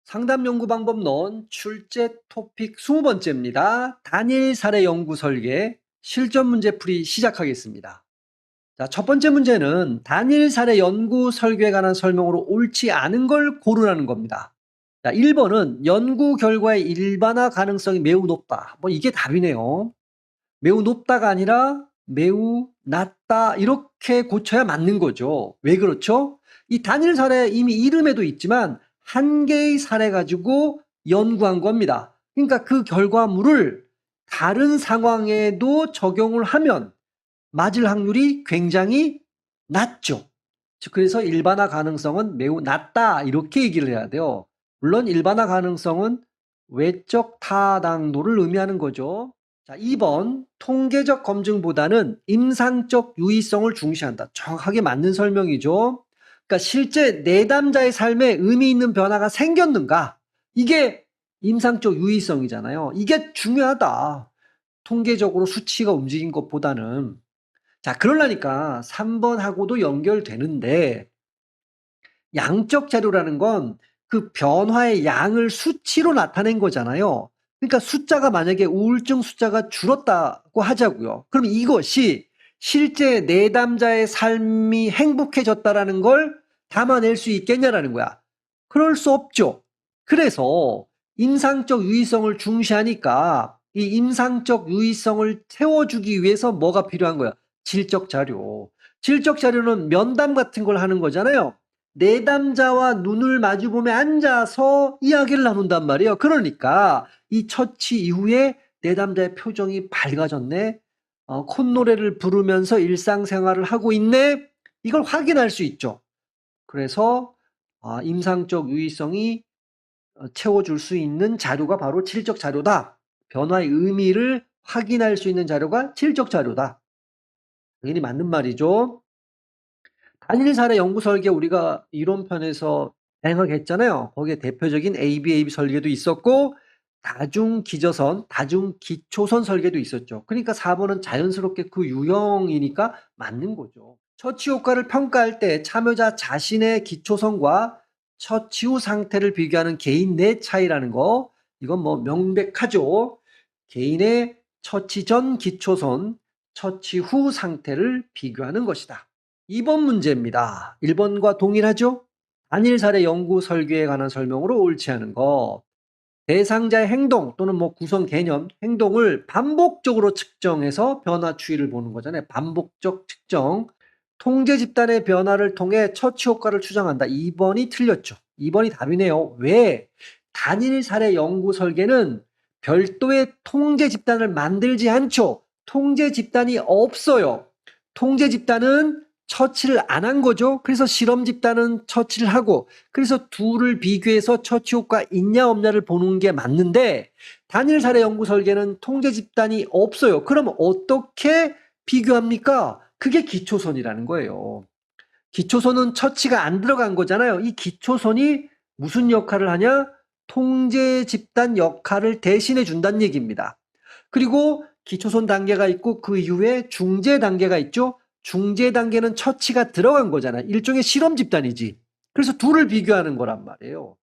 상담 연구 방법론 출제 토픽 20번째입니다. 단일 사례 연구 설계 실전 문제 풀이 시작하겠습니다. 자, 첫 번째 문제는 단일 사례 연구 설계에 관한 설명으로 옳지 않은 걸 고르라는 겁니다. 자, 1번은 연구 결과의 일반화 가능성이 매우 높다. 뭐 이게 답이네요. 매우 높다가 아니라 매우 낮다 이렇게 고쳐야 맞는 거죠. 왜 그렇죠? 이 단일 사례 이미 이름에도 있지만 한 개의 사례 가지고 연구한 겁니다. 그러니까 그 결과물을 다른 상황에도 적용을 하면 맞을 확률이 굉장히 낮죠. 그래서 일반화 가능성은 매우 낮다 이렇게 얘기를 해야 돼요. 물론 일반화 가능성은 외적 타당도를 의미하는 거죠. 자, 2번 통계적 검증보다는 임상적 유의성을 중시한다. 정확하게 맞는 설명이죠. 그러니까 실제 내담자의 삶에 의미 있는 변화가 생겼는가? 이게 임상적 유의성이잖아요. 이게 중요하다. 통계적으로 수치가 움직인 것보다는. 자, 그러려니까 3번하고도 연결되는데 양적 자료라는 건 그 변화의 양을 수치로 나타낸 거잖아요. 그러니까 숫자가 만약에 우울증 숫자가 줄었다고 하자고요. 그럼 이것이 실제 내담자의 삶이 행복해졌다라는 걸 담아낼 수 있겠냐라는 거야. 그럴 수 없죠. 그래서 임상적 유의성을 중시하니까 이 임상적 유의성을 채워주기 위해서 뭐가 필요한 거야? 질적 자료. 질적 자료는 면담 같은 걸 하는 거잖아요. 내담자와 눈을 마주보며 앉아서 이야기를 나눈단 말이에요. 그러니까 이 처치 이후에 내담자의 표정이 밝아졌네. 콧노래를 부르면서 일상생활을 하고 있네. 이걸 확인할 수 있죠. 그래서 임상적 유의성이 채워줄 수 있는 자료가 바로 질적 자료다. 변화의 의미를 확인할 수 있는 자료가 질적 자료다. 당연히 맞는 말이죠. 단일 사례 연구 설계 우리가 이론편에서 다양하게 했잖아요. 거기에 대표적인 ABAB 설계도 있었고 다중 기저선, 다중 기초선 설계도 있었죠. 그러니까 4번은 자연스럽게 그 유형이니까 맞는 거죠. 처치 효과를 평가할 때 참여자 자신의 기초선과 처치 후 상태를 비교하는 개인 내 차이라는 거 이건 뭐 명백하죠. 개인의 처치 전 기초선, 처치 후 상태를 비교하는 것이다. 2번 문제입니다. 1번과 동일하죠? 단일 사례 연구 설계에 관한 설명으로 옳지 않은 것. 대상자의 행동 또는 뭐 구성 개념, 행동을 반복적으로 측정해서 변화 추이를 보는 거잖아요. 반복적 측정. 통제 집단의 변화를 통해 처치 효과를 추정한다. 2번이 틀렸죠. 2번이 답이네요. 왜? 단일 사례 연구 설계는 별도의 통제 집단을 만들지 않죠. 통제 집단이 없어요. 통제 집단은 처치를 안 한 거죠. 그래서 실험 집단은 처치를 하고 그래서 둘을 비교해서 처치 효과 있냐 없냐를 보는 게 맞는데 단일 사례 연구 설계는 통제 집단이 없어요. 그럼 어떻게 비교합니까? 그게 기초선이라는 거예요. 기초선은 처치가 안 들어간 거잖아요. 이 기초선이 무슨 역할을 하냐? 통제 집단 역할을 대신해 준다는 얘기입니다. 그리고 기초선 단계가 있고 그 이후에 중재 단계가 있죠. 중재 단계는 처치가 들어간 거잖아요. 일종의 실험 집단이지. 그래서 둘을 비교하는 거란 말이에요.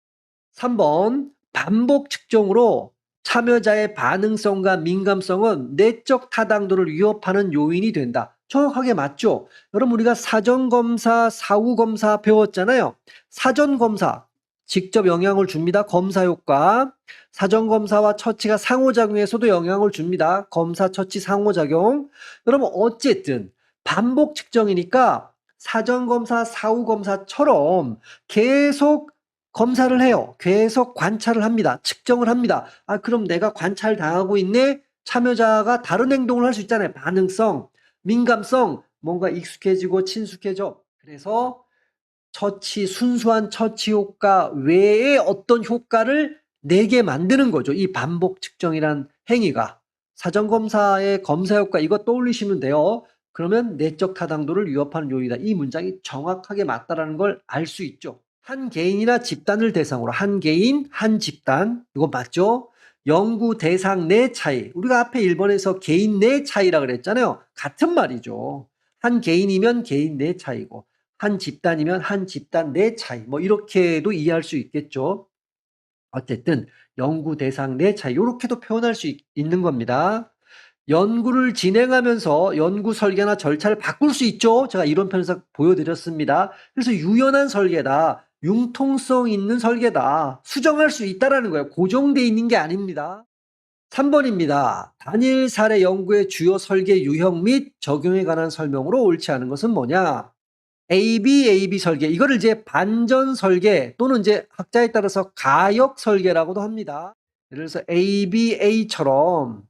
3번 반복 측정으로 참여자의 반응성과 민감성은 내적 타당도를 위협하는 요인이 된다. 정확하게 맞죠? 여러분 우리가 사전검사, 사후검사 배웠잖아요. 사전검사 직접 영향을 줍니다. 검사 효과. 사전검사와 처치가 상호작용해서도 영향을 줍니다. 검사, 처치, 상호작용. 여러분 어쨌든 반복 측정이니까 사전검사, 사후검사처럼 계속 검사를 해요. 계속 관찰을 합니다. 측정을 합니다. 그럼 내가 관찰당하고 있네? 참여자가 다른 행동을 할 수 있잖아요. 반응성, 민감성, 뭔가 익숙해지고 친숙해져. 그래서 순수한 처치 효과 외에 어떤 효과를 내게 만드는 거죠. 이 반복 측정이란 행위가. 사전검사의 검사 효과 이거 떠올리시면 돼요. 그러면 내적 타당도를 위협하는 요인이다. 이 문장이 정확하게 맞다라는 걸 알 수 있죠. 한 개인이나 집단을 대상으로 한 개인, 한 집단 이거 맞죠? 연구 대상 내 차이. 우리가 앞에 1번에서 개인 내 차이라 그랬잖아요. 같은 말이죠. 한 개인이면 개인 내 차이고 한 집단이면 한 집단 내 차이. 뭐 이렇게도 이해할 수 있겠죠. 어쨌든 연구 대상 내 차이 요렇게도 표현할 수 있는 겁니다. 연구를 진행하면서 연구 설계나 절차를 바꿀 수 있죠. 제가 이론편에서 보여드렸습니다. 그래서 유연한 설계다, 융통성 있는 설계다, 수정할 수 있다라는 거예요. 고정돼 있는 게 아닙니다. 3번입니다. 단일 사례 연구의 주요 설계 유형 및 적용에 관한 설명으로 옳지 않은 것은 뭐냐? AB 설계, 이거를 이제 반전 설계 또는 이제 학자에 따라서 가역 설계라고도 합니다. 예를 들어서 ABA처럼,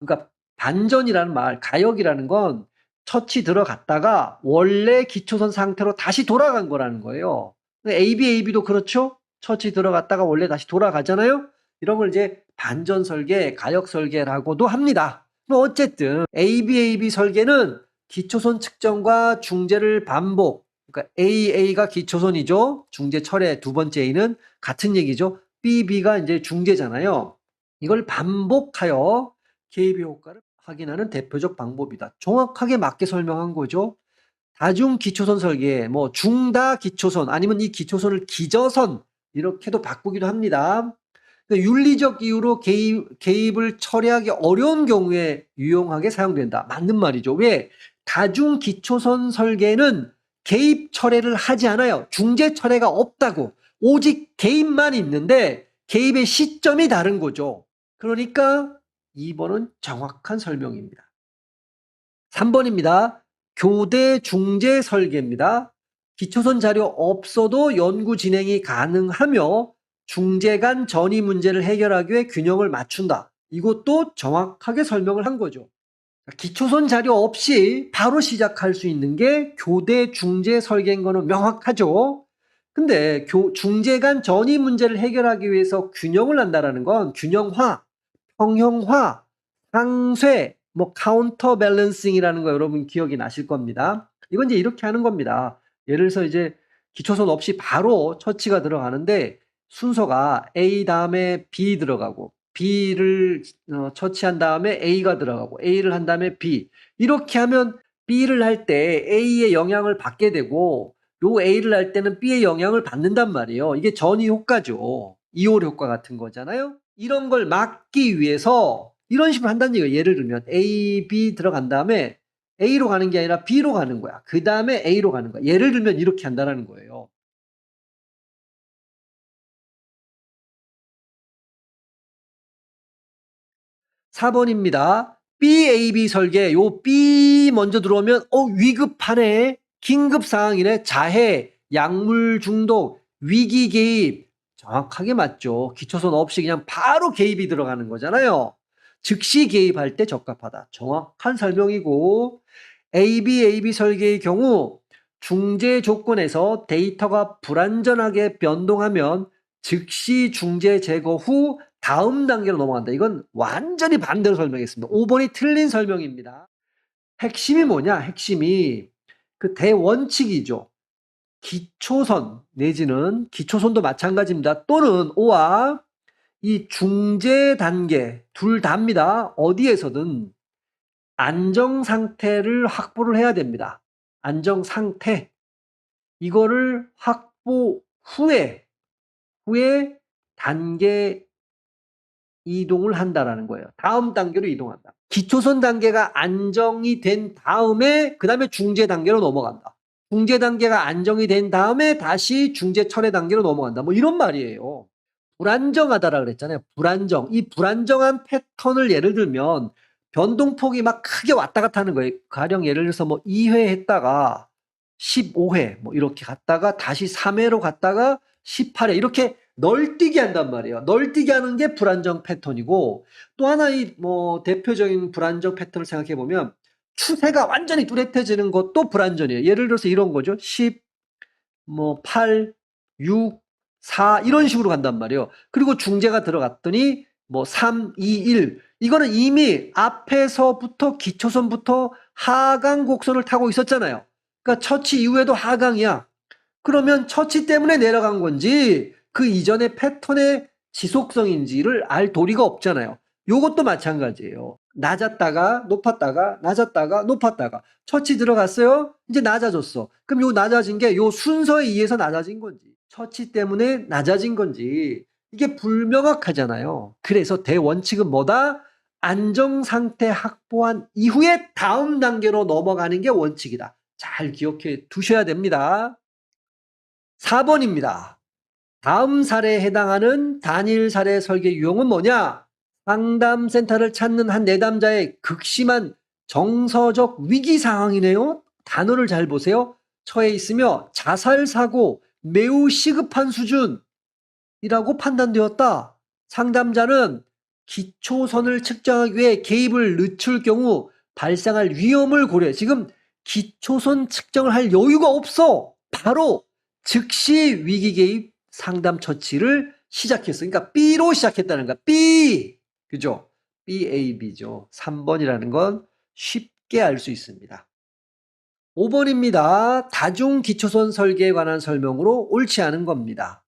그러니까 반전이라는 말, 가역이라는 건 처치 들어갔다가 원래 기초선 상태로 다시 돌아간 거라는 거예요. AB도 그렇죠? 처치 들어갔다가 원래 다시 돌아가잖아요? 이런 걸 이제 반전 설계, 가역 설계라고도 합니다. 어쨌든 AB 설계는 기초선 측정과 중재를 반복, 그러니까 AA가 기초선이죠. 중재 철의 두 번째 A는 같은 얘기죠. BB가 이제 중재잖아요. 이걸 반복하여 개입의 효과를 확인하는 대표적 방법이다. 정확하게 맞게 설명한 거죠. 다중 기초선 설계, 뭐 중다 기초선 아니면 이 기초선을 기저선 이렇게도 바꾸기도 합니다. 윤리적 이유로 개입을 처리하기 어려운 경우에 유용하게 사용된다. 맞는 말이죠. 왜? 다중 기초선 설계는 개입 철회를 하지 않아요. 중재 철회가 없다고. 오직 개입만 있는데 개입의 시점이 다른 거죠. 그러니까 2번은 정확한 설명입니다. 3번입니다. 교대 중재 설계입니다. 기초선 자료 없어도 연구 진행이 가능하며 중재 간 전이 문제를 해결하기 위해 균형을 맞춘다. 이것도 정확하게 설명을 한 거죠. 기초선 자료 없이 바로 시작할 수 있는 게 교대 중재 설계인 거는 명확하죠. 근데 중재 간 전이 문제를 해결하기 위해서 균형을 한다는 건 균형화, 평형화, 상쇄, 뭐 카운터 밸런싱이라는 거 여러분 기억이 나실 겁니다. 이건 이제 이렇게 하는 겁니다. 예를 들어서 이제 기초선 없이 바로 처치가 들어가는데 순서가 A 다음에 B 들어가고 B를 처치한 다음에 A가 들어가고 A를 한 다음에 B 이렇게 하면 B를 할 때 A의 영향을 받게 되고 요 A를 할 때는 B의 영향을 받는단 말이에요. 이게 전이 효과죠. 이올 효과 같은 거잖아요. 이런 걸 막기 위해서 이런 식으로 한다는 얘기예요. 예를 들면 A, B 들어간 다음에 A로 가는 게 아니라 B로 가는 거야. 그 다음에 A로 가는 거야. 예를 들면 이렇게 한다는 거예요. 4번입니다. BAB 설계. 요 B 먼저 들어오면 위급하네. 긴급 상황이네. 자해, 약물 중독, 위기 개입. 정확하게 맞죠. 기초선 없이 그냥 바로 개입이 들어가는 거잖아요. 즉시 개입할 때 적합하다. 정확한 설명이고 AB 설계의 경우 중재 조건에서 데이터가 불완전하게 변동하면 즉시 중재 제거 후 다음 단계로 넘어간다. 이건 완전히 반대로 설명했습니다. 5번이 틀린 설명입니다. 핵심이 뭐냐? 핵심이 그 대원칙이죠. 기초선 내지는 기초선도 마찬가지입니다. 또는 O와 이 중재 단계 둘 다입니다. 어디에서든 안정 상태를 확보를 해야 됩니다. 안정 상태. 이거를 확보 후에 단계 이동을 한다라는 거예요. 다음 단계로 이동한다. 기초선 단계가 안정이 된 다음에 그다음에 중재 단계로 넘어간다. 중재 단계가 안정이 된 다음에 다시 중재 철회 단계로 넘어간다. 뭐 이런 말이에요. 불안정하다라 그랬잖아요. 불안정. 이 불안정한 패턴을 예를 들면 변동폭이 막 크게 왔다 갔다 하는 거예요. 가령 예를 들어서 뭐 2회 했다가 15회 뭐 이렇게 갔다가 다시 3회로 갔다가 18회 이렇게 널뛰기 한단 말이에요. 널뛰기 하는 게 불안정 패턴이고 또 하나 이 뭐 대표적인 불안정 패턴을 생각해 보면 추세가 완전히 뚜렷해지는 것도 불안전이에요. 예를 들어서 이런 거죠. 10, 뭐 8, 6, 4 이런 식으로 간단 말이에요. 그리고 중재가 들어갔더니 뭐 3, 2, 1 이거는 이미 앞에서부터 기초선부터 하강 곡선을 타고 있었잖아요. 그러니까 처치 이후에도 하강이야. 그러면 처치 때문에 내려간 건지 그 이전의 패턴의 지속성인지를 알 도리가 없잖아요. 요것도 마찬가지예요. 낮았다가 높았다가 낮았다가 높았다가 처치 들어갔어요. 이제 낮아졌어. 그럼 요 낮아진 게 요 순서에 의해서 낮아진 건지 처치 때문에 낮아진 건지 이게 불명확하잖아요. 그래서 대원칙은 뭐다? 안정상태 확보한 이후에 다음 단계로 넘어가는 게 원칙이다. 잘 기억해 두셔야 됩니다. 4번입니다. 다음 사례에 해당하는 단일 사례 설계 유형은 뭐냐? 상담센터를 찾는 한 내담자의 극심한 정서적 위기 상황이네요. 단어를 잘 보세요. 처해 있으며 자살 사고 매우 시급한 수준이라고 판단되었다. 상담자는 기초선을 측정하기 위해 개입을 늦출 경우 발생할 위험을 고려해. 지금 기초선 측정을 할 여유가 없어. 바로 즉시 위기 개입 상담 처치를 시작했어. 그러니까 B로 시작했다는 거야. B. 그죠? BAB죠. 3번이라는 건 쉽게 알 수 있습니다. 5번입니다. 다중 기초선 설계에 관한 설명으로 옳지 않은 겁니다.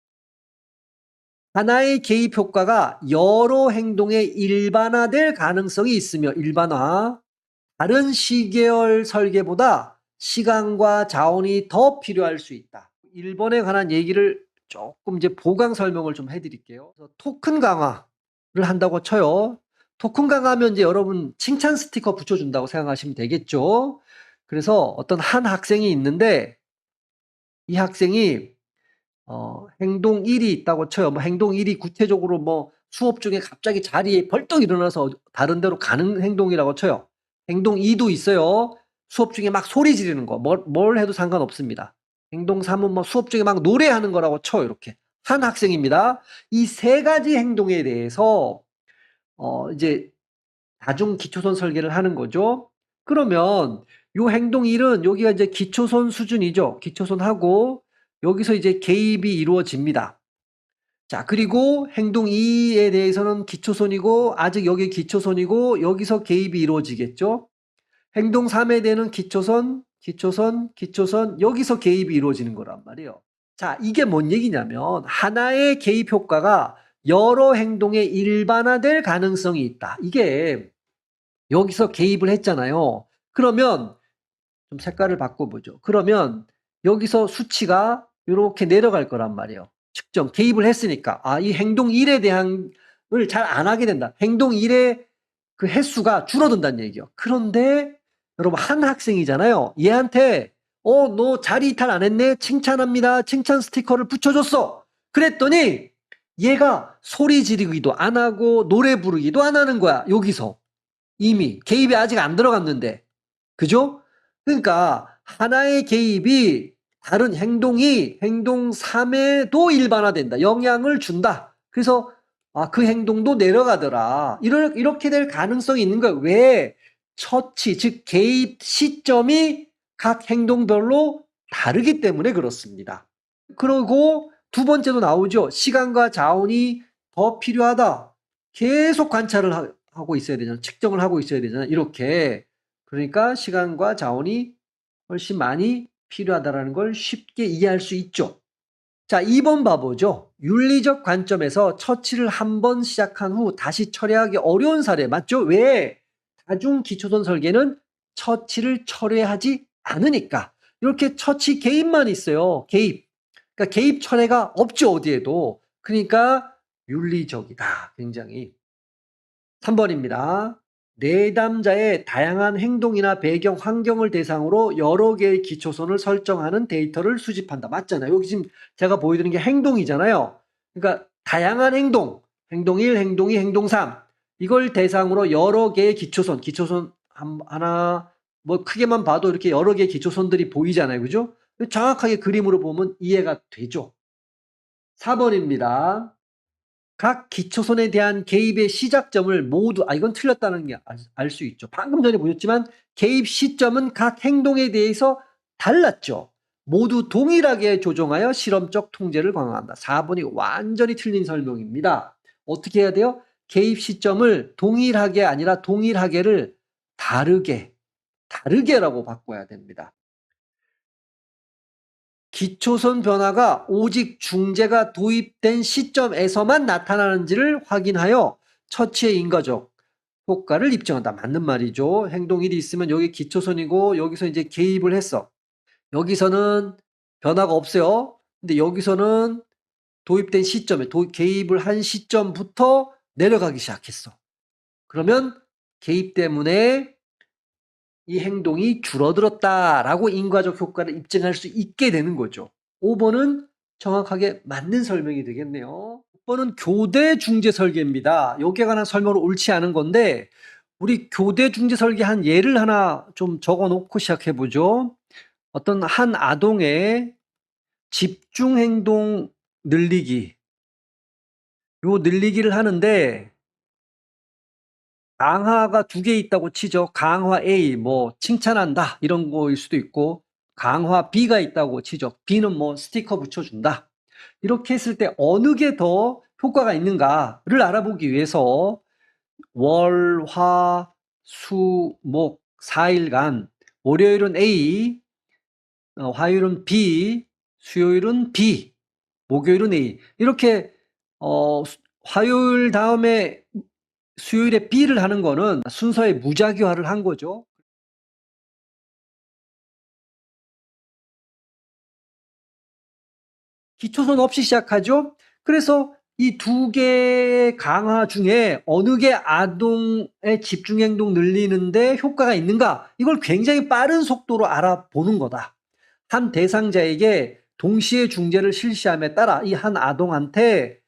하나의 개입 효과가 여러 행동에 일반화될 가능성이 있으며 일반화. 다른 시계열 설계보다 시간과 자원이 더 필요할 수 있다. 1번에 관한 얘기를 조금 이제 보강 설명을 좀 해드릴게요. 토큰 강화를 한다고 쳐요. 토큰 강화하면 이제 여러분 칭찬 스티커 붙여준다고 생각하시면 되겠죠. 그래서 어떤 한 학생이 있는데 이 학생이 행동 1이 있다고 쳐요. 뭐 행동 1이 구체적으로 뭐 수업 중에 갑자기 자리에 벌떡 일어나서 다른 데로 가는 행동이라고 쳐요. 행동 2도 있어요. 수업 중에 막 소리 지르는 거. 뭘 해도 상관없습니다. 행동 3은 뭐 수업 중에 막 노래하는 거라고 쳐요. 이렇게. 한 학생입니다. 이 세 가지 행동에 대해서 이제 다중 기초선 설계를 하는 거죠. 그러면 요 행동 1은 여기가 이제 기초선 수준이죠. 기초선하고 여기서 이제 개입이 이루어집니다. 자, 그리고 행동 2에 대해서는 기초선이고 아직 여기 기초선이고 여기서 개입이 이루어지겠죠. 행동 3에 대한 기초선, 기초선, 기초선 여기서 개입이 이루어지는 거란 말이에요. 자, 이게 뭔 얘기냐면 하나의 개입 효과가 여러 행동에 일반화될 가능성이 있다. 이게 여기서 개입을 했잖아요. 그러면 좀 색깔을 바꿔보죠. 그러면 여기서 수치가 이렇게 내려갈 거란 말이에요. 측정, 개입을 했으니까. 아, 이 행동 1에 대한 을 잘 안 하게 된다. 행동 1의 그 횟수가 줄어든다는 얘기예요. 그런데 여러분 한 학생이잖아요. 얘한테 너 자리 이탈 안 했네? 칭찬합니다. 칭찬 스티커를 붙여줬어. 그랬더니 얘가 소리 지르기도 안 하고 노래 부르기도 안 하는 거야. 여기서. 이미 개입이 아직 안 들어갔는데. 그죠? 그러니까 하나의 개입이 다른 행동이 행동 3에도 일반화된다. 영향을 준다. 그래서 그 행동도 내려가더라. 이렇게 될 가능성이 있는 거예요. 왜? 처치, 즉 개입 시점이 각 행동별로 다르기 때문에 그렇습니다. 그리고 두 번째도 나오죠. 시간과 자원이 더 필요하다. 계속 관찰을 하고 있어야 되잖아. 측정을 하고 있어야 되잖아. 이렇게. 그러니까 시간과 자원이 훨씬 많이 필요하다는 걸 쉽게 이해할 수 있죠. 자, 2번 봐보죠. 윤리적 관점에서 처치를 한 번 시작한 후 다시 철회하기 어려운 사례 맞죠? 왜? 다중 기초선 설계는 처치를 철회하지 않으니까. 이렇게 처치 개입만 있어요. 개입. 그러니까 개입 철회가 없죠, 어디에도. 그러니까 윤리적이다. 굉장히. 3번입니다. 내담자의 다양한 행동이나 배경 환경을 대상으로 여러 개의 기초선을 설정하는 데이터를 수집한다. 맞잖아요. 여기 지금 제가 보여드리는 게 행동이잖아요. 그러니까 다양한 행동, 행동 1, 행동 2, 행동 3 이걸 대상으로 여러 개의 기초선 하나 뭐 크게만 봐도 이렇게 여러 개의 기초선들이 보이잖아요. 그죠? 정확하게 그림으로 보면 이해가 되죠. 4번입니다. 각 기초선에 대한 개입의 시작점을 모두 이건 틀렸다는 게 알 수 있죠. 방금 전에 보셨지만 개입 시점은 각 행동에 대해서 달랐죠. 모두 동일하게 조정하여 실험적 통제를 강화한다. 4번이 완전히 틀린 설명입니다. 어떻게 해야 돼요? 개입 시점을 동일하게 아니라 동일하게를 다르게라고 바꿔야 됩니다. 기초선 변화가 오직 중재가 도입된 시점에서만 나타나는지를 확인하여 처치의 인과적 효과를 입증한다. 맞는 말이죠. 행동 1이 있으면 여기 기초선이고 여기서 이제 개입을 했어. 여기서는 변화가 없어요. 근데 여기서는 도입된 시점에 개입을 한 시점부터 내려가기 시작했어. 그러면 개입 때문에 이 행동이 줄어들었다라고 인과적 효과를 입증할 수 있게 되는 거죠. 5번은 정확하게 맞는 설명이 되겠네요. 6번은 교대 중재 설계입니다. 여기에 관한 설명은 옳지 않은 건데 우리 교대 중재 설계 한 예를 하나 좀 적어 놓고 시작해 보죠. 어떤 한 아동의 집중 행동 늘리기. 요 늘리기를 하는데 강화가 2개 있다고 치죠. 강화 A, 뭐 칭찬한다 이런 거일 수도 있고 강화 B가 있다고 치죠. B는 뭐 스티커 붙여준다. 이렇게 했을 때 어느 게 더 효과가 있는가를 알아보기 위해서 월, 화, 수, 목 4일간 월요일은 A, 화요일은 B, 수요일은 B, 목요일은 A 이렇게 화요일 다음에 수요일에 B를 하는 거는 순서의 무작위화를 한 거죠. 기초선 없이 시작하죠. 그래서 이 2개의 강화 중에 어느 게 아동의 집중행동 늘리는데 효과가 있는가 이걸 굉장히 빠른 속도로 알아보는 거다. 한 대상자에게 동시에 중재를 실시함에 따라 이 한 아동한테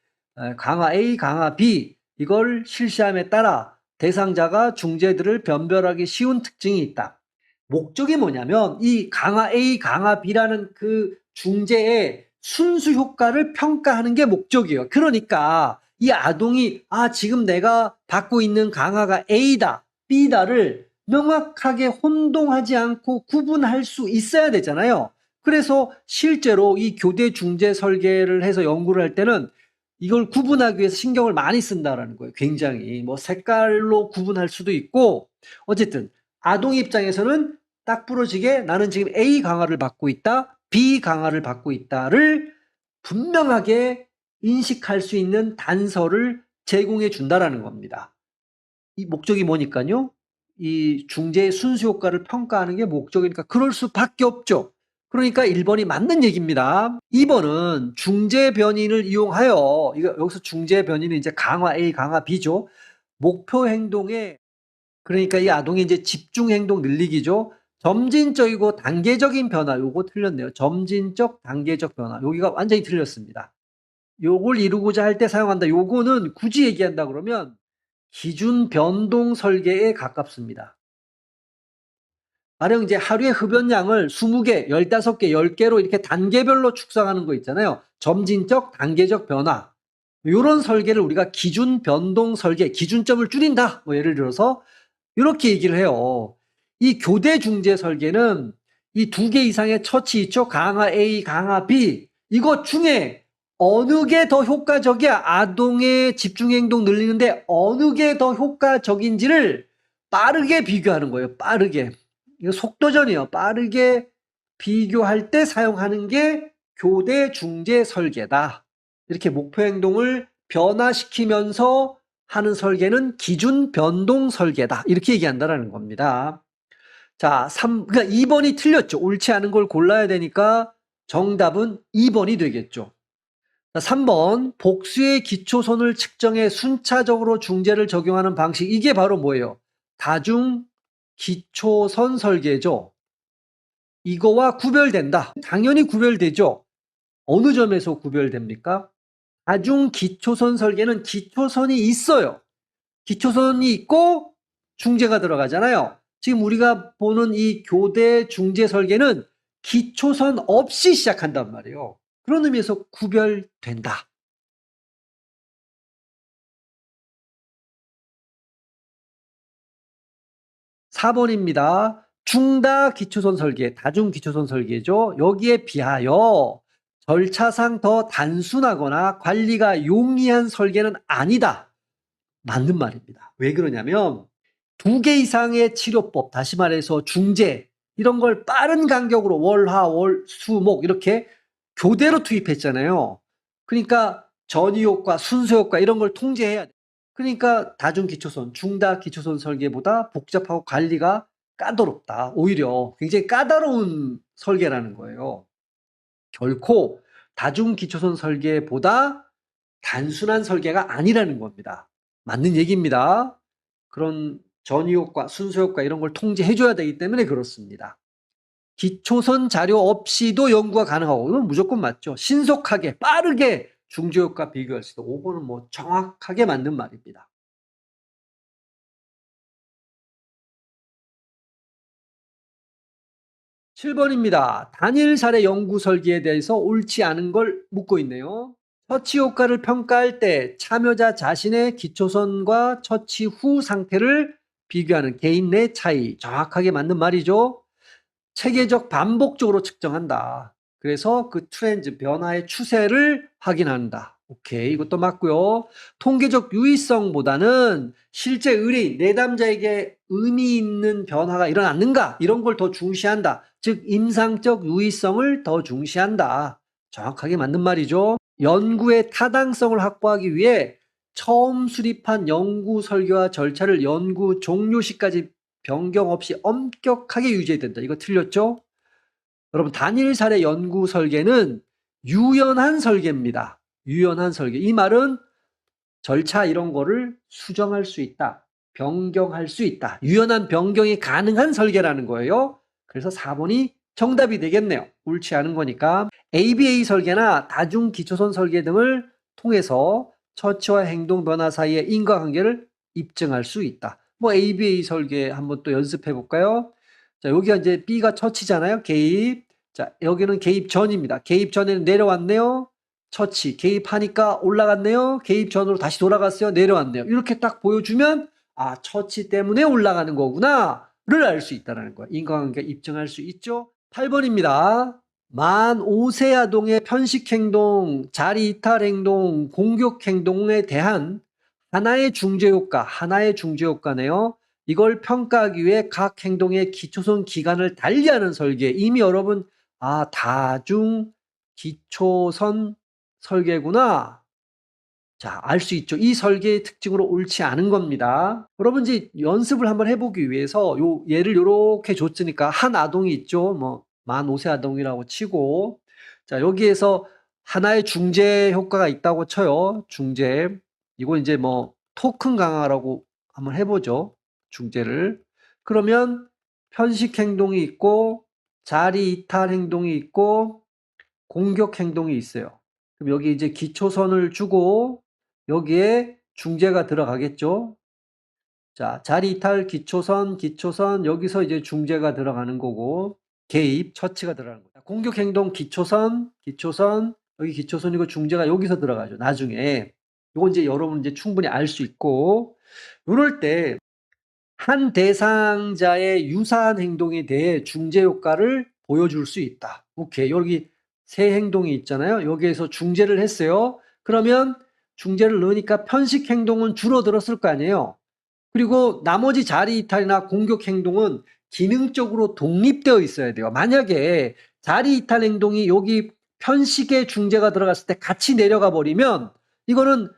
강화 A, 강화 B 이걸 실시함에 따라 대상자가 중재들을 변별하기 쉬운 특징이 있다. 목적이 뭐냐면 이 강화 A, 강화 B라는 그 중재의 순수 효과를 평가하는 게 목적이에요. 그러니까 이 아동이 지금 내가 받고 있는 강화가 A다, B다를 명확하게 혼동하지 않고 구분할 수 있어야 되잖아요. 그래서 실제로 이 교대 중재 설계를 해서 연구를 할 때는 이걸 구분하기 위해서 신경을 많이 쓴다라는 거예요. 굉장히 뭐 색깔로 구분할 수도 있고 어쨌든 아동 입장에서는 딱 부러지게 나는 지금 A 강화를 받고 있다, B 강화를 받고 있다를 분명하게 인식할 수 있는 단서를 제공해 준다라는 겁니다. 이 목적이 뭐니까요? 이 중재의 순수 효과를 평가하는 게 목적이니까 그럴 수밖에 없죠. 그러니까 1번이 맞는 얘기입니다. 2번은 중재 변인을 이용하여 여기서 중재 변인은 이제 강화 A, 강화 B죠. 목표 행동에 그러니까 이 아동의 이제 집중 행동 늘리기죠. 점진적이고 단계적인 변화 요거 틀렸네요. 점진적 단계적 변화 여기가 완전히 틀렸습니다. 요걸 이루고자 할 때 사용한다. 요거는 굳이 얘기한다 그러면 기준 변동 설계에 가깝습니다. 가령 이제 하루에 흡연량을 20개, 15개, 10개로 이렇게 단계별로 축소하는 거 있잖아요. 점진적, 단계적 변화. 요런 설계를 우리가 기준 변동 설계, 기준점을 줄인다. 뭐 예를 들어서 이렇게 얘기를 해요. 이 교대 중재 설계는 이 2개 이상의 처치 있죠. 강화 A, 강화 B. 이것 중에 어느 게 더 효과적이야? 아동의 집중행동 늘리는데 어느 게 더 효과적인지를 빠르게 비교하는 거예요. 빠르게. 이거 속도전이에요. 빠르게 비교할 때 사용하는 게 교대 중재 설계다. 이렇게 목표 행동을 변화시키면서 하는 설계는 기준 변동 설계다. 이렇게 얘기한다라는 겁니다. 자, 그러니까 2번이 틀렸죠. 옳지 않은 걸 골라야 되니까 정답은 2번이 되겠죠. 자, 3번 복수의 기초선을 측정해 순차적으로 중재를 적용하는 방식. 이게 바로 뭐예요? 다중 기초선 설계죠. 이거와 구별된다. 당연히 구별되죠. 어느 점에서 구별됩니까? 다중 기초선 설계는 기초선이 있어요. 기초선이 있고 중재가 들어가잖아요. 지금 우리가 보는 이 교대 중재 설계는 기초선 없이 시작한단 말이에요. 그런 의미에서 구별된다. 4번입니다. 중다 기초선 설계, 다중 기초선 설계죠. 여기에 비하여 절차상 더 단순하거나 관리가 용이한 설계는 아니다. 맞는 말입니다. 왜 그러냐면 2개 이상의 치료법, 다시 말해서 중재 이런 걸 빠른 간격으로 월, 화, 월, 수, 목 이렇게 교대로 투입했잖아요. 그러니까 전이 효과, 순서 효과 이런 걸 통제해야 돼. 그러니까 다중 기초선, 중다 기초선 설계보다 복잡하고 관리가 까다롭다. 오히려 굉장히 까다로운 설계라는 거예요. 결코 다중 기초선 설계보다 단순한 설계가 아니라는 겁니다. 맞는 얘기입니다. 그런 전이효과, 순서효과 이런 걸 통제해줘야 되기 때문에 그렇습니다. 기초선 자료 없이도 연구가 가능하고 이건 무조건 맞죠. 신속하게 빠르게 중재효과 비교할 수 있다. 5번은 뭐 정확하게 맞는 말입니다. 7번입니다. 단일 사례 연구 설계에 대해서 옳지 않은 걸 묻고 있네요. 처치 효과를 평가할 때 참여자 자신의 기초선과 처치 후 상태를 비교하는 개인 내 차이. 정확하게 맞는 말이죠. 체계적 반복적으로 측정한다. 그래서 그 트렌드, 변화의 추세를 확인한다. 오케이, 이것도 맞고요. 통계적 유의성보다는 실제 의뢰인, 내담자에게 의미 있는 변화가 일어났는가 이런 걸 더 중시한다. 즉 임상적 유의성을 더 중시한다. 정확하게 맞는 말이죠. 연구의 타당성을 확보하기 위해 처음 수립한 연구 설계와 절차를 연구 종료 시까지 변경 없이 엄격하게 유지해야 된다. 이거 틀렸죠? 여러분 단일 사례 연구 설계는 유연한 설계입니다. 유연한 설계. 이 말은 절차 이런 거를 수정할 수 있다. 변경할 수 있다. 유연한 변경이 가능한 설계라는 거예요. 그래서 4번이 정답이 되겠네요. 옳지 않은 거니까. ABA 설계나 다중 기초선 설계 등을 통해서 처치와 행동 변화 사이의 인과관계를 입증할 수 있다. 뭐 ABA 설계 한번 또 연습해 볼까요? 자, 여기가 이제 B가 처치잖아요. 개입. 자, 여기는 개입 전입니다. 개입 전에는 내려왔네요. 처치. 개입하니까 올라갔네요. 개입 전으로 다시 돌아갔어요. 내려왔네요. 이렇게 딱 보여주면 아, 처치 때문에 올라가는 거구나를 알 수 있다는 거예요. 인과관계 입증할 수 있죠. 8번입니다. 만 5세 아동의 편식 행동, 자리 이탈 행동, 공격 행동에 대한 하나의 중재 효과네요. 이걸 평가하기 위해 각 행동의 기초선 기간을 달리하는 설계. 이미 여러분 다중 기초선 설계구나. 자, 알 수 있죠. 이 설계의 특징으로 옳지 않은 겁니다. 여러분 이제 연습을 한번 해보기 위해서 요 예를 요렇게 줬으니까 한 아동이 있죠. 뭐 만 5세 아동이라고 치고 자 여기에서 하나의 중재 효과가 있다고 쳐요. 중재. 이거 이제 뭐 토큰 강화라고 한번 해보죠. 중재를. 그러면 편식 행동이 있고 자리 이탈 행동이 있고 공격 행동이 있어요. 그럼 여기 이제 기초선을 주고 여기에 중재가 들어가겠죠. 자, 자리 이탈 기초선 여기서 이제 중재가 들어가는 거고 개입 처치가 들어가는 거다. 공격 행동 기초선 여기 기초선이고 중재가 여기서 들어가죠. 나중에 이건 이제 여러분 이제 충분히 알 수 있고 이럴 때 한 대상자의 유사한 행동에 대해 중재 효과를 보여줄 수 있다. 오케이. 여기 세 행동이 있잖아요. 여기에서 중재를 했어요. 그러면 중재를 넣으니까 편식 행동은 줄어들었을 거 아니에요. 그리고 나머지 자리 이탈이나 공격 행동은 기능적으로 독립되어 있어야 돼요. 만약에 자리 이탈 행동이 여기 편식의 중재가 들어갔을 때 같이 내려가 버리면 이거는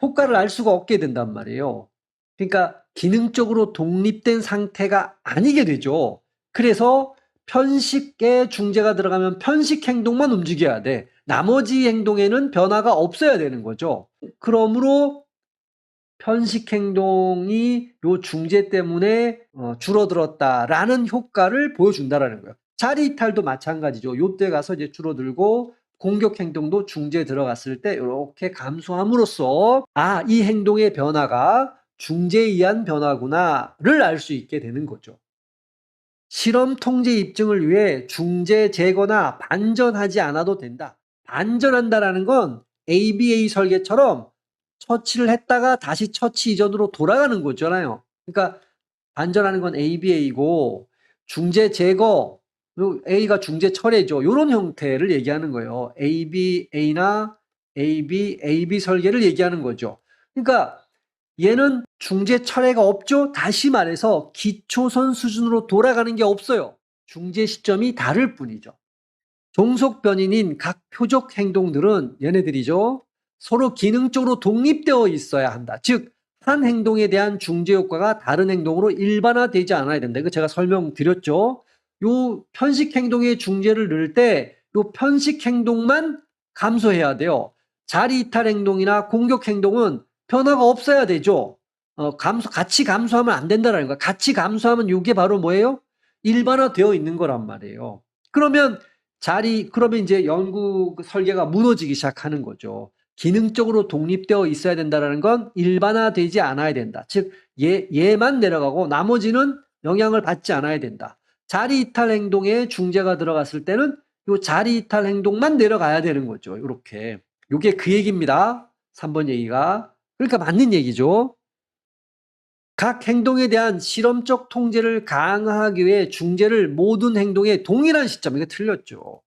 효과를 알 수가 없게 된단 말이에요. 그러니까 기능적으로 독립된 상태가 아니게 되죠. 그래서 편식의 중재가 들어가면 편식 행동만 움직여야 돼. 나머지 행동에는 변화가 없어야 되는 거죠. 그러므로 편식 행동이 요 중재 때문에 줄어들었다라는 효과를 보여준다라는 거예요. 자리 이탈도 마찬가지죠. 요때 가서 이제 줄어들고 공격 행동도 중재에 들어갔을 때 이렇게 감소함으로써 이 행동의 변화가 중재에 의한 변화구나를 알 수 있게 되는 거죠. 실험 통제 입증을 위해 중재 제거나 반전하지 않아도 된다. 반전한다라는 건 ABA 설계처럼 처치를 했다가 다시 처치 이전으로 돌아가는 거잖아요. 그러니까 반전하는 건 ABA고 중재 제거, A가 중재 철회죠. 이런 형태를 얘기하는 거예요. ABA나 AB 설계를 얘기하는 거죠. 그러니까 얘는 중재 철회가 없죠. 다시 말해서 기초선 수준으로 돌아가는 게 없어요. 중재 시점이 다를 뿐이죠. 종속 변인인 각 표적 행동들은 얘네들이죠. 서로 기능적으로 독립되어 있어야 한다. 즉, 한 행동에 대한 중재 효과가 다른 행동으로 일반화되지 않아야 된다. 이거 제가 설명드렸죠. 요 편식 행동에 중재를 넣을 때 요 편식 행동만 감소해야 돼요. 자리 이탈 행동이나 공격 행동은 변화가 없어야 되죠. 같이 감소하면 안 된다라는 거야. 같이 감소하면 이게 바로 뭐예요? 일반화되어 있는 거란 말이에요. 그러면 이제 연구 설계가 무너지기 시작하는 거죠. 기능적으로 독립되어 있어야 된다는 건 일반화되지 않아야 된다. 즉 얘만 내려가고 나머지는 영향을 받지 않아야 된다. 자리 이탈 행동에 중재가 들어갔을 때는 이 자리 이탈 행동만 내려가야 되는 거죠. 이렇게. 이게 그 얘기입니다. 3번 얘기가. 그러니까 맞는 얘기죠. 각 행동에 대한 실험적 통제를 강화하기 위해 중재를 모든 행동에 동일한 시점, 이거 틀렸죠.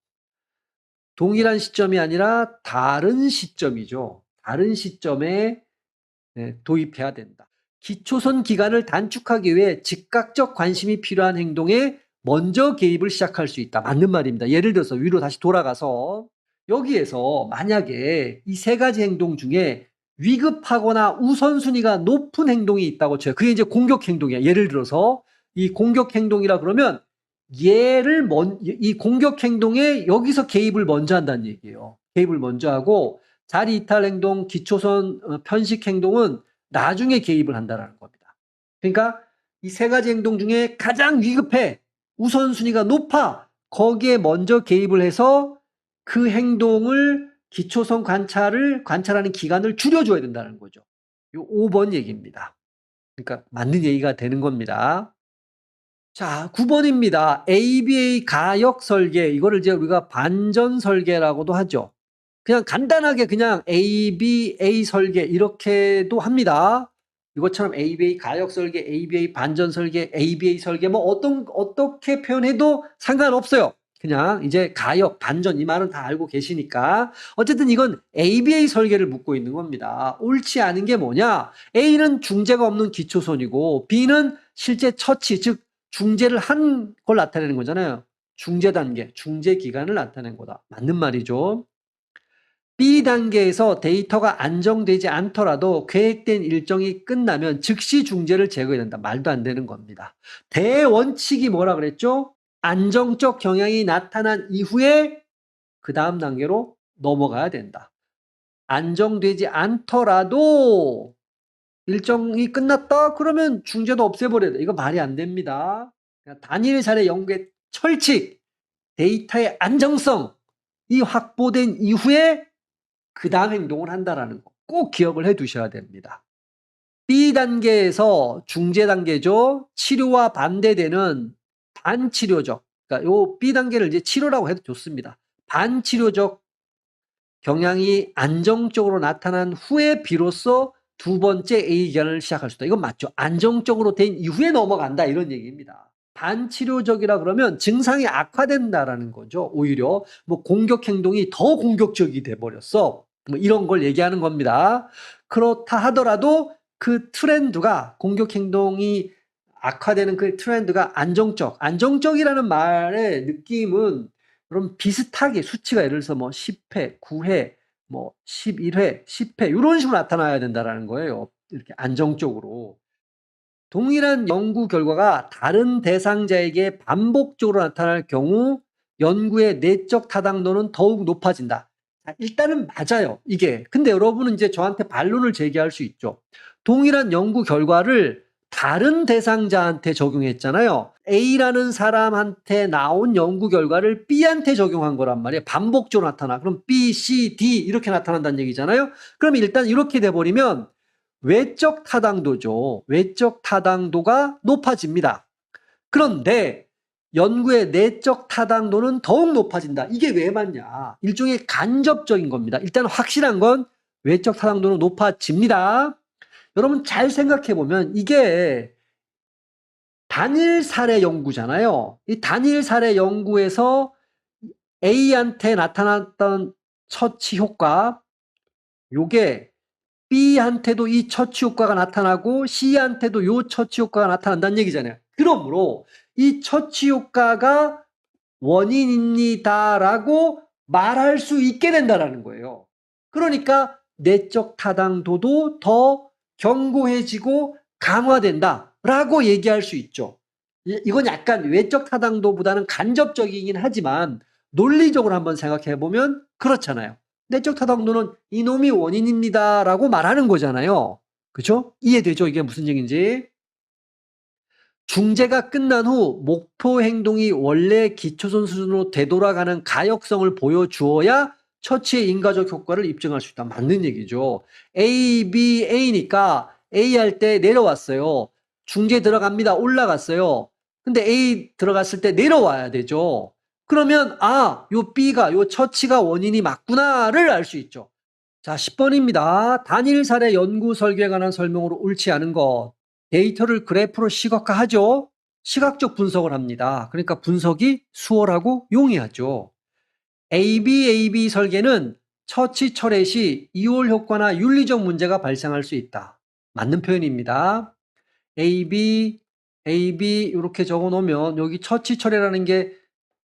동일한 시점이 아니라 다른 시점이죠. 다른 시점에 도입해야 된다. 기초선 기간을 단축하기 위해 즉각적 관심이 필요한 행동에 먼저 개입을 시작할 수 있다. 맞는 말입니다. 예를 들어서 위로 다시 돌아가서 여기에서 만약에 이 세 가지 행동 중에 위급하거나 우선순위가 높은 행동이 있다고 쳐요. 그게 이제 공격 행동이야. 예를 들어서 이 공격 행동이라 그러면 이 공격 행동에 여기서 개입을 먼저 한다는 얘기예요. 개입을 먼저 하고 자리 이탈 행동, 기초선 편식 행동은 나중에 개입을 한다는 겁니다. 그러니까 이 세 가지 행동 중에 가장 위급해, 우선순위가 높아, 거기에 먼저 개입을 해서 그 행동을 기초선 관찰하는 기간을 줄여줘야 된다는 거죠. 요 5번 얘기입니다. 그러니까 맞는 얘기가 되는 겁니다. 자, 9번입니다. ABA 가역 설계. 이거를 이제 우리가 반전 설계라고도 하죠. 그냥 간단하게 그냥 ABA 설계 이렇게도 합니다. 이것처럼 ABA 가역 설계, ABA 반전 설계, ABA 설계 뭐 어떻게 표현해도 상관없어요. 그냥 이제 가역, 반전 이 말은 다 알고 계시니까 어쨌든 이건 ABA 설계를 묻고 있는 겁니다. 옳지 않은 게 뭐냐? A는 중재가 없는 기초선이고 B는 실제 처치, 즉 중재를 한 걸 나타내는 거잖아요. 중재 단계, 중재 기간을 나타낸 거다. 맞는 말이죠. B 단계에서 데이터가 안정되지 않더라도 계획된 일정이 끝나면 즉시 중재를 제거해야 된다. 말도 안 되는 겁니다. 대원칙이 뭐라 그랬죠? 안정적 경향이 나타난 이후에 그 다음 단계로 넘어가야 된다. 안정되지 않더라도 일정이 끝났다? 그러면 중재도 없애버려야 돼. 이거 말이 안 됩니다. 단일 사례 연구의 철칙, 데이터의 안정성, 이 확보된 이후에 그 다음 행동을 한다라는 거 꼭 기억을 해 두셔야 됩니다. B 단계에서 중재 단계죠. 치료와 반대되는 반치료적, 그러니까 요 B 단계를 이제 치료라고 해도 좋습니다. 반치료적 경향이 안정적으로 나타난 후에 비로소 두 번째 A 기간을 시작할 수 있다. 이건 맞죠. 안정적으로 된 이후에 넘어간다 이런 얘기입니다. 반치료적이라 그러면 증상이 악화된다라는 거죠. 오히려 뭐 공격 행동이 더 공격적이 돼 버렸어. 뭐 이런 걸 얘기하는 겁니다. 그렇다 하더라도 그 트렌드가 공격 행동이 악화되는 그 트렌드가 안정적이라는 말의 느낌은 그럼 비슷하게 수치가 예를 들어서 뭐 10회, 9회, 뭐 11회, 10회 이런 식으로 나타나야 된다라는 거예요. 이렇게 안정적으로. 동일한 연구 결과가 다른 대상자에게 반복적으로 나타날 경우 연구의 내적 타당도는 더욱 높아진다. 일단은 맞아요. 이게. 근데 여러분은 이제 저한테 반론을 제기할 수 있죠. 동일한 연구 결과를 다른 대상자한테 적용했잖아요. A라는 사람한테 나온 연구 결과를 B한테 적용한 거란 말이에요. 반복적으로 나타나. 그럼 B, C, D 이렇게 나타난다는 얘기잖아요. 그럼 일단 이렇게 돼버리면 외적 타당도죠. 외적 타당도가 높아집니다. 그런데 연구의 내적 타당도는 더욱 높아진다. 이게 왜 맞냐? 일종의 간접적인 겁니다. 일단 확실한 건 외적 타당도는 높아집니다. 여러분 잘 생각해 보면 이게 단일 사례 연구잖아요. 이 단일 사례 연구에서 A한테 나타났던 처치 효과, 요게 B한테도 이 처치 효과가 나타나고 C한테도 요 처치 효과가 나타난다는 얘기잖아요. 그러므로 이 처치 효과가 원인입니다라고 말할 수 있게 된다라는 거예요. 그러니까 내적 타당도도 더 견고해지고 강화된다라고 얘기할 수 있죠. 이건 약간 외적 타당도보다는 간접적이긴 하지만 논리적으로 한번 생각해 보면 그렇잖아요. 내적 타당도는 이놈이 원인입니다라고 말하는 거잖아요. 그죠? 이해되죠? 이게 무슨 얘기인지. 중재가 끝난 후 목표 행동이 원래 기초선 수준으로 되돌아가는 가역성을 보여주어야 처치의 인과적 효과를 입증할 수 있다. 맞는 얘기죠. A, B, A니까 A 할 때 내려왔어요. 중재 들어갑니다. 올라갔어요. 근데 A 들어갔을 때 내려와야 되죠. 그러면 요 B가 요 처치가 원인이 맞구나를 알 수 있죠. 자, 10번입니다. 단일 사례 연구 설계에 관한 설명으로 옳지 않은 것. 데이터를 그래프로 시각화하죠. 시각적 분석을 합니다. 그러니까 분석이 수월하고 용이하죠. AB 설계는 처치 철회 시 이올 효과나 윤리적 문제가 발생할 수 있다. 맞는 표현입니다. AB 이렇게 적어 놓으면 여기 처치 철회라는 게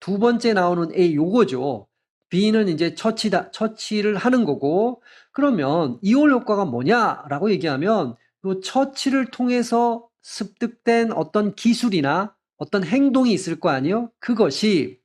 두 번째 나오는 A 요거죠. B는 이제 처치를 하는 거고, 그러면 이올 효과가 뭐냐라고 얘기하면 요 처치를 통해서 습득된 어떤 기술이나 어떤 행동이 있을 거 아니에요? 그것이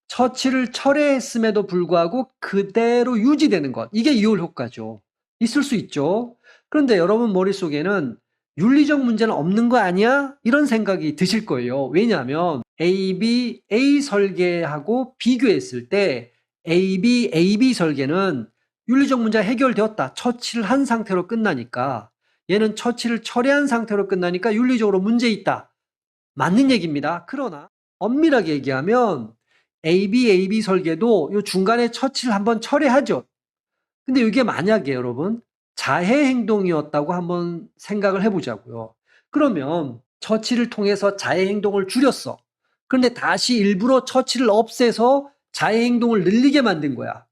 처치를 철회했음에도 불구하고 그대로 유지되는 것. 이게 이올 효과죠. 있을 수 있죠. 그런데 여러분 머릿속에는 윤리적 문제는 없는 거 아니야? 이런 생각이 드실 거예요. 왜냐하면 A 설계하고 비교했을 때 AB 설계는 윤리적 문제가 해결되었다. 처치를 한 상태로 끝나니까. 얘는 처치를 철회한 상태로 끝나니까 윤리적으로 문제 있다. 맞는 얘기입니다. 그러나 엄밀하게 얘기하면 AB 설계도 요 중간에 처치를 한번 철회하죠. 근데 이게 만약에 여러분 자해 행동이었다고 한번 생각을 해보자고요. 그러면 처치를 통해서 자해 행동을 줄였어. 그런데 다시 일부러 처치를 없애서 자해 행동을 늘리게 만든 거야.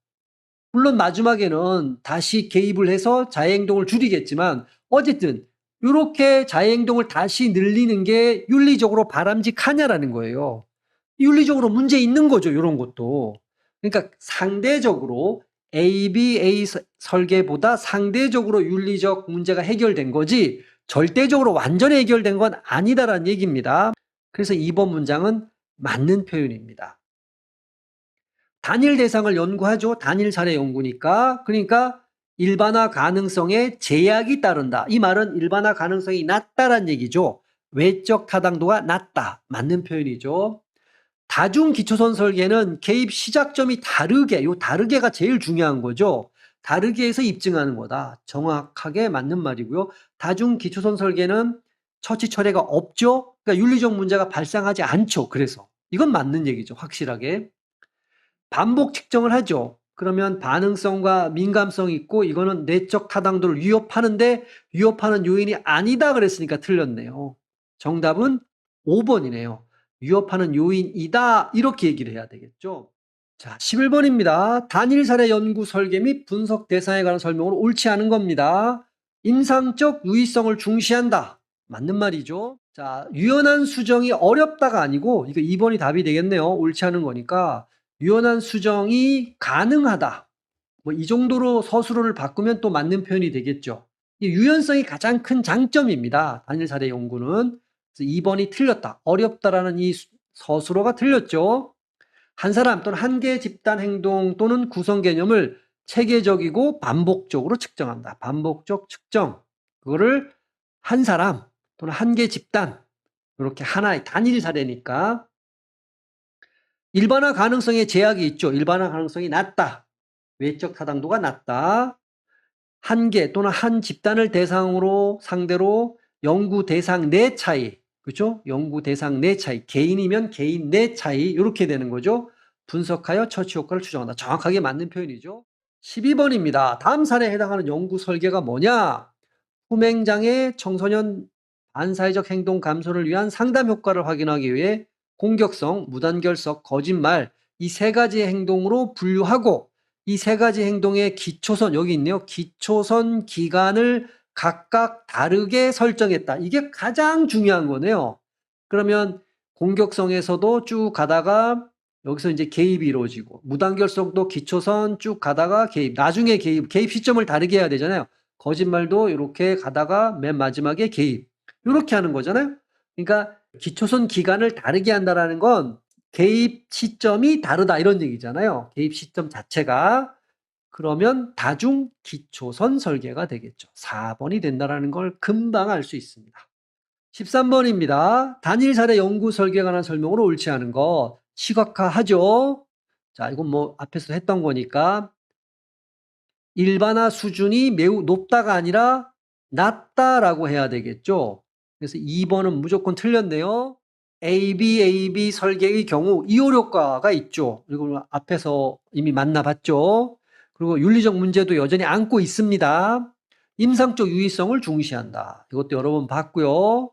물론 마지막에는 다시 개입을 해서 자해 행동을 줄이겠지만 어쨌든 이렇게 자해 행동을 다시 늘리는 게 윤리적으로 바람직하냐라는 거예요. 윤리적으로 문제 있는 거죠. 이런 것도. 그러니까 상대적으로 ABA 설계보다 상대적으로 윤리적 문제가 해결된 거지 절대적으로 완전히 해결된 건 아니다라는 얘기입니다. 그래서 2번 문장은 맞는 표현입니다. 단일 대상을 연구하죠. 단일 사례 연구니까. 그러니까 일반화 가능성에 제약이 따른다. 이 말은 일반화 가능성이 낮다란 얘기죠. 외적 타당도가 낮다. 맞는 표현이죠. 다중 기초선 설계는 개입 시작점이 다르게가 제일 중요한 거죠. 다르게 해서 입증하는 거다. 정확하게 맞는 말이고요. 다중 기초선 설계는 처치 철회가 없죠. 그러니까 윤리적 문제가 발생하지 않죠. 그래서 이건 맞는 얘기죠. 확실하게. 반복 측정을 하죠. 그러면 반응성과 민감성이 있고 이거는 내적 타당도를 위협하는데 위협하는 요인이 아니다 그랬으니까 틀렸네요. 정답은 5번이네요. 위협하는 요인이다 이렇게 얘기를 해야 되겠죠. 자, 11번입니다. 단일 사례 연구 설계 및 분석 대상에 관한 설명으로 옳지 않은 겁니다. 임상적 유의성을 중시한다. 맞는 말이죠. 자, 유연한 수정이 어렵다가 아니고 이거 2번이 답이 되겠네요. 옳지 않은 거니까 유연한 수정이 가능하다. 뭐 이 정도로 서술어를 바꾸면 또 맞는 표현이 되겠죠. 이 유연성이 가장 큰 장점입니다. 단일 사례 연구는. 그래서 2번이 틀렸다. 어렵다라는 이 서술어가 틀렸죠. 한 사람 또는 한 개 집단 행동 또는 구성 개념을 체계적이고 반복적으로 측정한다. 반복적 측정. 그거를 한 사람 또는 한 개 집단 이렇게 하나의 단일 사례니까 일반화 가능성에 제약이 있죠. 일반화 가능성이 낮다. 외적 타당도가 낮다. 한 개 또는 한 집단을 대상으로 상대로 연구 대상 내 차이. 그렇죠? 연구 대상 내 차이. 개인이면 개인 내 차이. 이렇게 되는 거죠. 분석하여 처치 효과를 추정한다. 정확하게 맞는 표현이죠. 12번입니다. 다음 사례에 해당하는 연구 설계가 뭐냐? 후맹장애 청소년 반사회적 행동 감소를 위한 상담 효과를 확인하기 위해 공격성, 무단결석, 거짓말 이 세 가지 행동으로 분류하고 이 세 가지 행동의 기초선 여기 있네요. 기초선 기간을 각각 다르게 설정했다. 이게 가장 중요한 거네요. 그러면 공격성에서도 쭉 가다가 여기서 이제 개입이 이루어지고 무단결석도 기초선 쭉 가다가 개입, 나중에 개입 시점을 다르게 해야 되잖아요. 거짓말도 이렇게 가다가 맨 마지막에 개입. 이렇게 하는 거잖아요. 그러니까 기초선 기간을 다르게 한다라는 건 개입 시점이 다르다 이런 얘기잖아요. 개입 시점 자체가. 그러면 다중 기초선 설계가 되겠죠. 4번이 된다라는 걸 금방 알 수 있습니다. 13번입니다. 단일 사례 연구 설계에 관한 설명으로 옳지 않은 것 시각화하죠. 자, 이건 뭐 앞에서 했던 거니까 일반화 수준이 매우 높다가 아니라 낮다라고 해야 되겠죠. 그래서 2번은 무조건 틀렸네요. AB 설계의 경우 이올 효과가 있죠. 그리고 앞에서 이미 만나봤죠. 그리고 윤리적 문제도 여전히 안고 있습니다. 임상적 유의성을 중시한다. 이것도 여러 번 봤고요.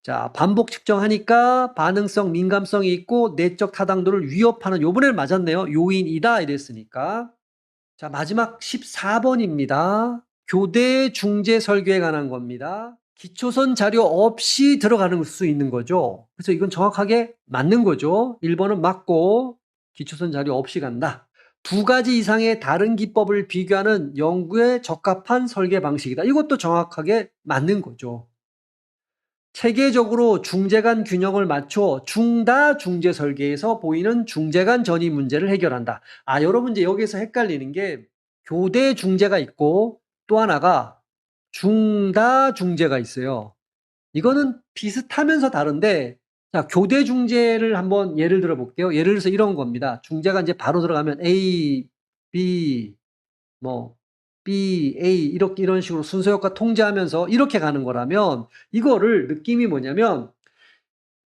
자, 반복 측정하니까 반응성, 민감성이 있고 내적 타당도를 위협하는, 요번에는 맞았네요. 요인이다 이랬으니까. 자, 마지막 14번입니다. 교대 중재 설계에 관한 겁니다. 기초선 자료 없이 들어가는 수 있는 거죠. 그래서 이건 정확하게 맞는 거죠. 1번은 맞고 기초선 자료 없이 간다. 두 가지 이상의 다른 기법을 비교하는 연구에 적합한 설계 방식이다. 이것도 정확하게 맞는 거죠. 체계적으로 중재 간 균형을 맞춰 중다 중재 설계에서 보이는 중재 간 전이 문제를 해결한다. 아, 여러분 이제 여기서 헷갈리는 게 교대 중재가 있고 또 하나가 중다 중재가 있어요. 이거는 비슷하면서 다른데, 자, 교대 중재를 한번 예를 들어 볼게요. 예를 들어서 이런 겁니다. 중재가 이제 바로 들어가면 A, B, 뭐 B, A 이렇게 이런 식으로 순서효과 통제하면서 이렇게 가는 거라면, 이거를 느낌이 뭐냐면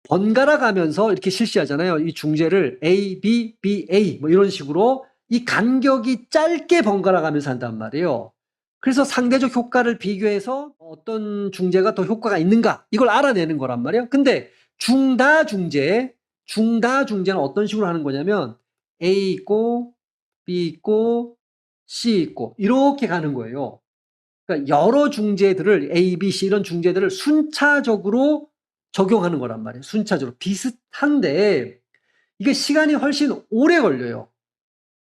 번갈아 가면서 이렇게 실시하잖아요. 이 중재를 A, B, B, A 뭐 이런 식으로 이 간격이 짧게 번갈아 가면서 한단 말이에요. 그래서 상대적 효과를 비교해서 어떤 중재가 더 효과가 있는가 이걸 알아내는 거란 말이에요. 근데 중다중재는 어떤 식으로 하는 거냐면 A 있고 B 있고 C 있고 이렇게 가는 거예요. 그러니까 여러 중재들을 A, B, C 이런 중재들을 순차적으로 적용하는 거란 말이에요. 순차적으로 비슷한데 이게 시간이 훨씬 오래 걸려요.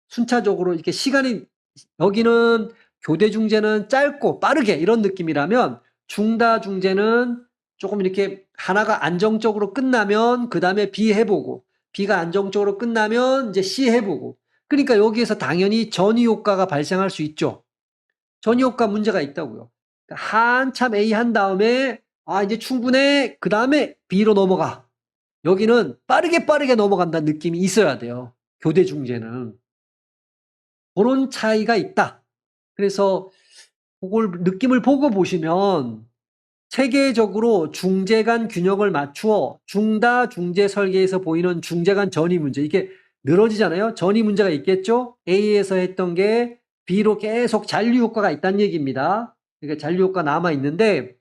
순차적으로 이렇게 시간이, 여기는 교대 중재는 짧고 빠르게 이런 느낌이라면 중다 중재는 조금 이렇게 하나가 안정적으로 끝나면 그 다음에 B 해보고 B가 안정적으로 끝나면 이제 C 해보고, 그러니까 여기에서 당연히 전이 효과가 발생할 수 있죠. 전이 효과 문제가 있다고요. 그러니까 한참 A 한 다음에 아 이제 충분해 그 다음에 B로 넘어가. 여기는 빠르게 넘어간다는 느낌이 있어야 돼요. 교대 중재는. 그런 차이가 있다. 그래서 그걸 느낌을 보고 보시면 체계적으로 중재 간 균형을 맞추어 중다 중재 설계에서 보이는 중재 간 전이 문제, 이게 늘어지잖아요. 전이 문제가 있겠죠. A에서 했던 게 B로 계속 잔류 효과가 있다는 얘기입니다. 그러니까 잔류 효과 남아 있는데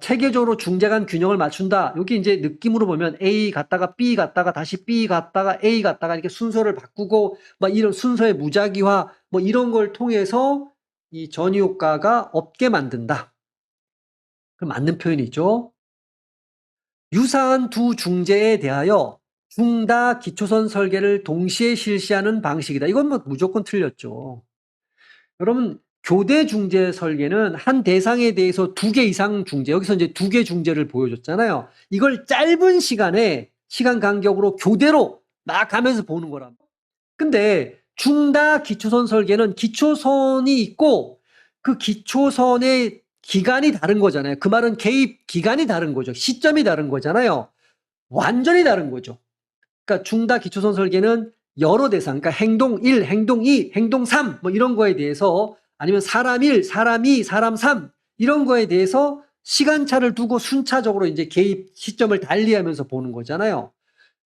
체계적으로 중재 간 균형을 맞춘다. 여기 이제 느낌으로 보면 A 갔다가 B 갔다가 다시 B 갔다가 A 갔다가 이렇게 순서를 바꾸고 막 이런 순서의 무작위화 뭐 이런 걸 통해서 이 전이 효과가 없게 만든다. 그 맞는 표현이죠. 유사한 두 중재에 대하여 중다 기초선 설계를 동시에 실시하는 방식이다. 이건 뭐 무조건 틀렸죠. 여러분, 교대 중재 설계는 한 대상에 대해서 2개 이상 중재, 여기서 이제 2개 중재를 보여줬잖아요. 이걸 짧은 시간에 시간 간격으로 교대로 막 가면서 보는 거란. 근데 중다 기초선 설계는 기초선이 있고 그 기초선의 기간이 다른 거잖아요. 그 말은 개입 기간이 다른 거죠. 시점이 다른 거잖아요. 완전히 다른 거죠. 그러니까 중다 기초선 설계는 여러 대상, 그러니까 행동 1, 행동 2, 행동 3 뭐 이런 거에 대해서, 아니면 사람 1, 사람 2, 사람 3 이런 거에 대해서 시간차를 두고 순차적으로 이제 개입 시점을 달리하면서 보는 거잖아요.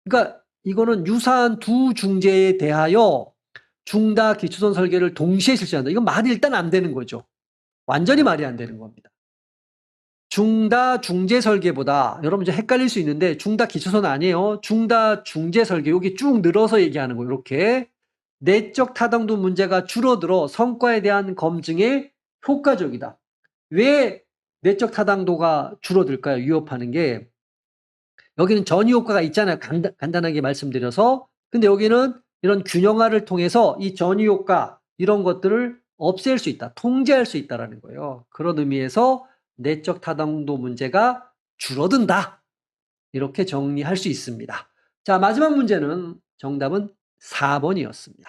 그러니까 이거는 유사한 두 중재에 대하여 중다 기초선 설계를 동시에 실시한다. 이건 말이 일단 안 되는 거죠. 완전히 말이 안 되는 겁니다. 중다 중재 설계보다, 여러분 이제 헷갈릴 수 있는데 중다 기초선 아니에요. 중다 중재 설계, 여기 쭉 늘어서 얘기하는 거예요. 이렇게 내적 타당도 문제가 줄어들어 성과에 대한 검증에 효과적이다. 왜 내적 타당도가 줄어들까요? 위협하는 게 여기는 전이 효과가 있잖아요. 간단하게 말씀드려서. 근데 여기는 이런 균형화를 통해서 이 전이 효과 이런 것들을 없앨 수 있다. 통제할 수 있다라는 거예요. 그런 의미에서 내적 타당도 문제가 줄어든다. 이렇게 정리할 수 있습니다. 자, 마지막 문제는 정답은 4번이었습니다.